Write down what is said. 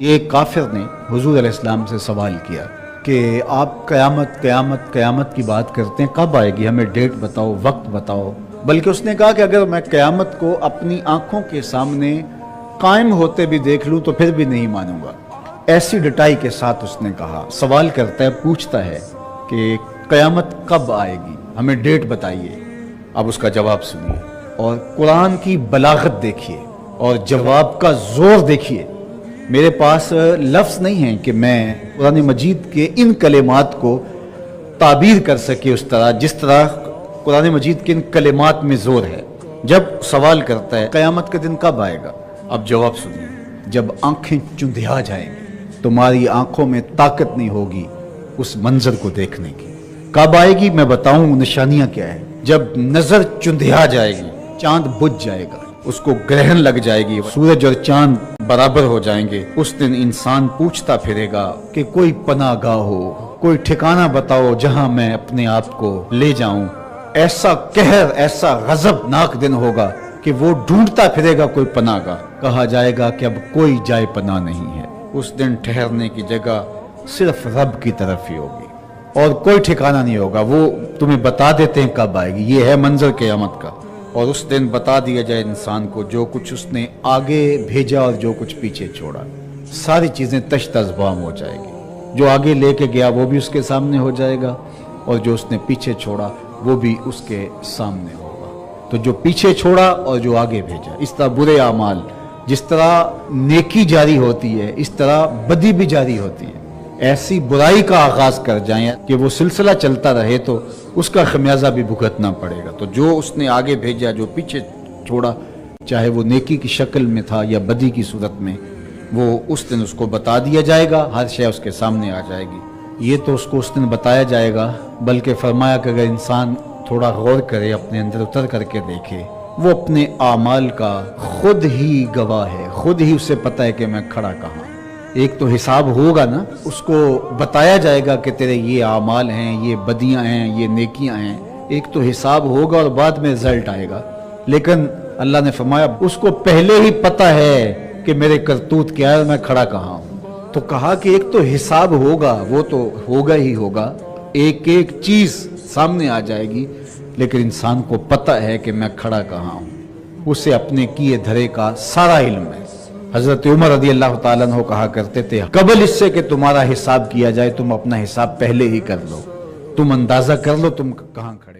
ایک کافر نے حضور علیہ السلام سے سوال کیا کہ آپ قیامت قیامت قیامت کی بات کرتے ہیں، کب آئے گی؟ ہمیں ڈیٹ بتاؤ، وقت بتاؤ۔ بلکہ اس نے کہا کہ اگر میں قیامت کو اپنی آنکھوں کے سامنے قائم ہوتے بھی دیکھ لوں تو پھر بھی نہیں مانوں گا۔ ایسی ڈٹائی کے ساتھ اس نے کہا، سوال کرتا ہے، پوچھتا ہے کہ قیامت کب آئے گی، ہمیں ڈیٹ بتائیے۔ اب اس کا جواب سنیے اور قرآن کی بلاغت دیکھیے اور جواب کا زور دیکھیے۔ میرے پاس لفظ نہیں ہیں کہ میں قرآن مجید کے ان کلمات کو تعبیر کر سکے اس طرح جس طرح قرآن مجید کے ان کلمات میں زور ہے۔ جب سوال کرتا ہے قیامت کا دن کب آئے گا، اب جواب سنیے، جب آنکھیں چندھیا جائیں گی، تمہاری آنکھوں میں طاقت نہیں ہوگی اس منظر کو دیکھنے کی۔ کب آئے گی میں بتاؤں، نشانیاں کیا ہے؟ جب نظر چندھیا جائے گی، چاند بجھ جائے گا، اس کو گرہن لگ جائے گی، سورج اور چاند برابر ہو جائیں گے۔ اس دن انسان پوچھتا پھرے گا کہ کوئی پناہ گاہ ہو، کوئی ٹھکانہ بتاؤ جہاں میں اپنے آپ کو لے جاؤں۔ ایسا قہر، ایسا غضبناک دن ہوگا کہ وہ ڈھونڈتا پھرے گا کوئی پناہ گاہ۔ کہا جائے گا کہ اب کوئی جائے پناہ نہیں ہے۔ اس دن ٹھہرنے کی جگہ صرف رب کی طرف ہی ہوگی اور کوئی ٹھکانہ نہیں ہوگا۔ وہ تمہیں بتا دیتے ہیں کب آئے گی، یہ ہے منظر قیامت کا۔ اور اس دن بتا دیا جائے انسان کو جو کچھ اس نے آگے بھیجا اور جو کچھ پیچھے چھوڑا، ساری چیزیں تشت ازبام ہو جائے گی۔ جو آگے لے کے گیا وہ بھی اس کے سامنے ہو جائے گا اور جو اس نے پیچھے چھوڑا وہ بھی اس کے سامنے ہوگا۔ تو جو پیچھے چھوڑا اور جو آگے بھیجا، اس طرح برے اعمال، جس طرح نیکی جاری ہوتی ہے اس طرح بدی بھی جاری ہوتی ہے۔ ایسی برائی کا آغاز کر جائیں کہ وہ سلسلہ چلتا رہے تو اس کا خمیازہ بھی بھگتنا پڑے گا۔ تو جو اس نے آگے بھیجا، جو پیچھے چھوڑا، چاہے وہ نیکی کی شکل میں تھا یا بدی کی صورت میں، وہ اس دن اس کو بتا دیا جائے گا، ہر شے اس کے سامنے آ جائے گی۔ یہ تو اس کو اس دن بتایا جائے گا، بلکہ فرمایا کہ اگر انسان تھوڑا غور کرے، اپنے اندر اتر کر کے دیکھے، وہ اپنے اعمال کا خود ہی گواہ ہے، خود ہی اسے پتہ ہے کہ میں کھڑا کہاں۔ ایک تو حساب ہوگا نا، اس کو بتایا جائے گا کہ تیرے یہ اعمال ہیں، یہ بدیاں ہیں، یہ نیکیاں ہیں۔ ایک تو حساب ہوگا اور بعد میں رزلٹ آئے گا، لیکن اللہ نے فرمایا اس کو پہلے ہی پتہ ہے کہ میرے کرتوت کیا ہے، میں کھڑا کہاں ہوں۔ تو کہا کہ ایک تو حساب ہوگا، وہ تو ہوگا ہی ہوگا، ایک ایک چیز سامنے آ جائے گی، لیکن انسان کو پتہ ہے کہ میں کھڑا کہاں ہوں۔ اسے اپنے کیے دھرے کا سارا علم ہے۔ حضرت عمر رضی اللہ تعالیٰ عنہ کہا کرتے تھے، قبل اس سے کہ تمہارا حساب کیا جائے تم اپنا حساب پہلے ہی کر لو، تم اندازہ کر لو تم کہاں کھڑے۔